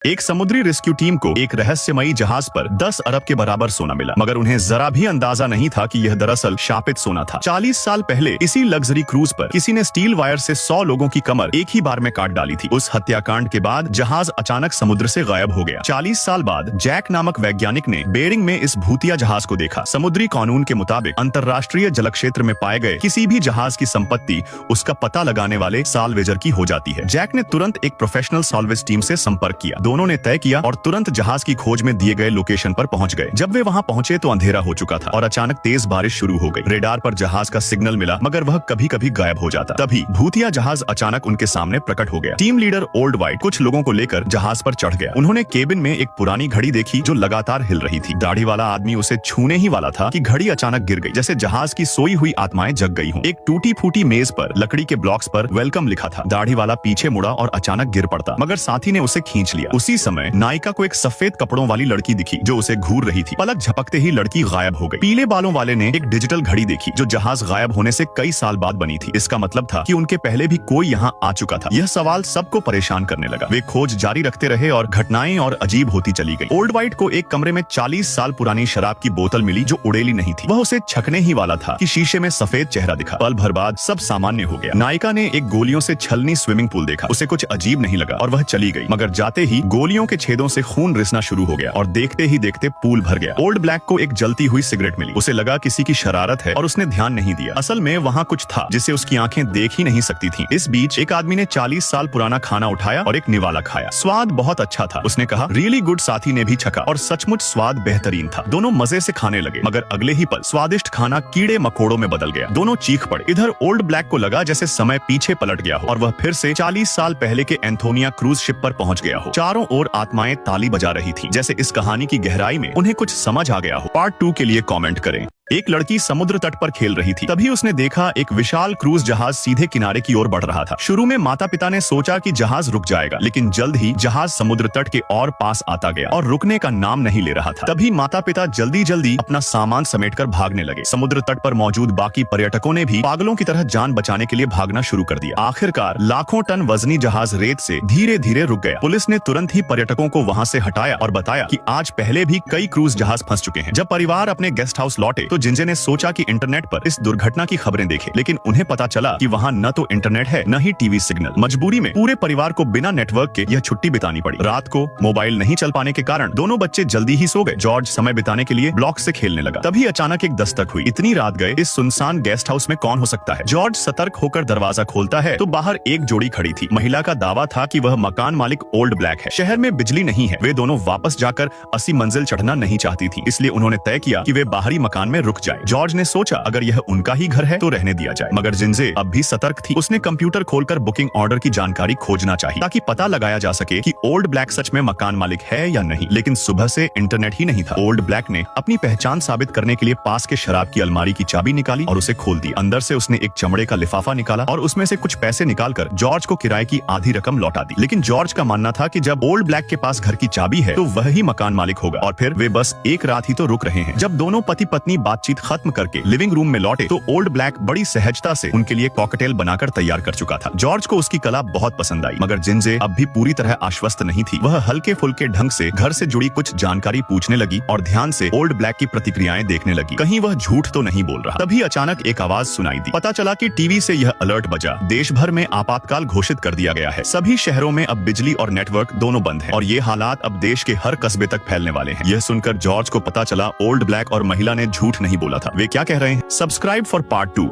एक समुद्री rescue team को एक रहस्यमयी जहाज पर 10 अरब के बराबर सोना मिला, मगर उन्हें जरा भी अंदाजा नहीं था कि यह दरअसल शापित सोना था। 40 साल पहले इसी लग्जरी क्रूज पर किसी ने स्टील वायर से 100 लोगों की कमर एक ही बार में काट डाली थी। उस हत्याकांड के बाद जहाज अचानक समुद्र से गायब हो गया। 40 साल बाद जैक नामक वैज्ञानिक ने बेरिंग में इस भूतिया जहाज को देखा। समुद्री कानून के मुताबिक अंतर्राष्ट्रीय जल क्षेत्र में पाए गए किसी भी जहाज की संपत्ति उसका पता लगाने वाले साल्वेजर की हो जाती है। जैक ने तुरंत एक प्रोफेशनल साल्वेज टीम से संपर्क किया। दोनों ने तय किया और तुरंत जहाज की खोज में दिए गए लोकेशन पर पहुंच गए। जब वे वहां पहुंचे तो अंधेरा हो चुका था और अचानक तेज बारिश शुरू हो गई। रेडार पर जहाज का सिग्नल मिला, मगर वह कभी कभी गायब हो जाता। तभी भूतिया जहाज अचानक उनके सामने प्रकट हो गया। टीम लीडर ओल्ड वाइट कुछ लोगों को लेकर जहाज पर चढ़ गया। उन्होंने केबिन में एक पुरानी घड़ी देखी जो लगातार हिल रही थी। दाढ़ी वाला आदमी उसे छूने ही वाला था कि घड़ी अचानक गिर गई, जैसे जहाज की सोई हुई आत्माएं जग गई हों। एक टूटी फूटी मेज पर लकड़ी के ब्लॉक्स पर वेलकम लिखा था। दाढ़ी वाला पीछे मुड़ा और अचानक गिर पड़ता, मगर साथी ने उसे खींच लिया। उसी समय नायिका को एक सफेद कपड़ों वाली लड़की दिखी जो उसे घूर रही थी। पलक झपकते ही लड़की गायब हो गई। पीले बालों वाले ने एक डिजिटल घड़ी देखी जो जहाज गायब होने से कई साल बाद बनी थी। इसका मतलब था कि उनके पहले भी कोई यहाँ आ चुका था। यह सवाल सबको परेशान करने लगा। वे खोज जारी रखते रहे और घटनाएं और अजीब होती चली गई। ओल्ड वाइट को एक कमरे में 40 साल पुरानी शराब की बोतल मिली जो उड़ेली नहीं थी। वह उसे छकने ही वाला था कि शीशे में सफेद चेहरा दिखा। पल भर बाद सब सामान्य हो गया। नायिका ने एक गोलियों से छलनी स्विमिंग पूल देखा। उसे कुछ अजीब नहीं लगा और वह चली गई, मगर जाते ही गोलियों के छेदों से खून रिसना शुरू हो गया और देखते ही देखते पूल भर गया। ओल्ड ब्लैक को एक जलती हुई सिगरेट मिली। उसे लगा किसी की शरारत है और उसने ध्यान नहीं दिया। असल में वहाँ कुछ था जिसे उसकी आंखें देख ही नहीं सकती थीं। इस बीच एक आदमी ने 40 साल पुराना खाना उठाया और एक निवाला खाया। स्वाद बहुत अच्छा था, उसने कहा। रियली गुड साथी ने भी छका और सचमुच स्वाद बेहतरीन था। दोनों मजे से खाने लगे, मगर अगले ही पल स्वादिष्ट खाना कीड़े मकोड़ों में बदल गया। दोनों चीख पड़े। इधर ओल्ड ब्लैक को लगा जैसे समय पीछे पलट गया हो और वह फिर से 40 साल पहले के एंथोनिया क्रूज शिप पर पहुंच गया हो। चारों ओर आत्माएं ताली बजा रही थी, जैसे इस कहानी की गहराई में उन्हें कुछ समझ आ गया हो। पार्ट 2 के लिए कमेंट करें। एक लड़की समुद्र तट पर खेल रही थी। तभी उसने देखा एक विशाल क्रूज जहाज सीधे किनारे की ओर बढ़ रहा था। शुरू में माता पिता ने सोचा कि जहाज रुक जाएगा, लेकिन जल्द ही जहाज समुद्र तट के और पास आता गया और रुकने का नाम नहीं ले रहा था। तभी माता पिता जल्दी जल्दी अपना सामान समेटकर भागने लगे। समुद्र तट पर मौजूद बाकी पर्यटकों ने भी पागलों की तरह जान बचाने के लिए भागना शुरू कर दिया। आखिरकार लाखों टन वजनी जहाज रेत से धीरे धीरे रुक गया। पुलिस ने तुरंत ही पर्यटकों को वहां से हटाया और बताया कि आज पहले भी कई क्रूज जहाज फंस चुके हैं। जब परिवार अपने गेस्ट हाउस लौटे तो जिंजे ने सोचा कि इंटरनेट पर इस दुर्घटना की खबरें देखें, लेकिन उन्हें पता चला कि वहां न तो इंटरनेट है न ही टीवी सिग्नल। मजबूरी में पूरे परिवार को बिना नेटवर्क के यह छुट्टी बितानी पड़ी। रात को मोबाइल नहीं चल पाने के कारण दोनों बच्चे जल्दी ही सो गए। जॉर्ज समय बिताने के लिए ब्लॉक से खेलने लगा। तभी अचानक एक दस्तक हुई। इतनी रात गए, इस सुनसान गेस्ट हाउस में कौन हो सकता है? जॉर्ज सतर्क होकर दरवाजा खोलता है तो बाहर एक जोड़ी खड़ी थी। महिला का दावा था कि वह मकान मालिक ओल्ड ब्लैक है। शहर में बिजली नहीं है। वे दोनों वापस जाकर 80 मंजिल चढ़ना नहीं चाहती थी, इसलिए उन्होंने तय किया कि वे बाहरी मकान में रुक जाए। जॉर्ज ने सोचा अगर यह उनका ही घर है तो रहने दिया जाए, मगर जिंजे अब भी सतर्क थी। उसने कंप्यूटर खोलकर बुकिंग ऑर्डर की जानकारी खोजना चाहिए ताकि पता लगाया जा सके कि ओल्ड ब्लैक सच में मकान मालिक है या नहीं। लेकिन सुबह से इंटरनेट ही नहीं था। ओल्ड ब्लैक ने अपनी पहचान साबित करने के लिए पास के शराब की अलमारी की चाबी निकाली और उसे खोल दी। अंदर से उसने एक चमड़े का लिफाफा निकाला और उसमें से कुछ पैसे निकालकर जॉर्ज को किराए की आधी रकम लौटा दी। लेकिन जॉर्ज का मानना था कि जब ओल्ड ब्लैक के पास घर की चाबी है तो वह ही मकान मालिक होगा और फिर वे बस एक रात ही तो रुक रहे हैं। जब दोनों पति पत्नी बातचीत खत्म करके लिविंग रूम में लौटे तो ओल्ड ब्लैक बड़ी सहजता से उनके लिए कॉकटेल बनाकर तैयार कर चुका था। जॉर्ज को उसकी कला बहुत पसंद आई, मगर जिंजे अब भी पूरी तरह आश्वस्त नहीं थी। वह हल्के फुल्के ढंग से घर से जुड़ी कुछ जानकारी पूछने लगी और ध्यान से ओल्ड ब्लैक की प्रतिक्रियाएं देखने लगी। कहीं वह झूठ तो नहीं बोल रहा। तभी अचानक एक आवाज सुनाई दी। पता चला कि टीवी से यह अलर्ट बजा। देश भर में आपातकाल घोषित कर दिया गया है। सभी शहरों में अब बिजली और नेटवर्क दोनों बंद है और ये हालात अब देश के हर कस्बे तक फैलने वाले हैं। यह सुनकर जॉर्ज को पता चला ओल्ड ब्लैक और महिला ने झूठ नहीं बोला था। वे क्या कह रहे हैं? Subscribe for part 2।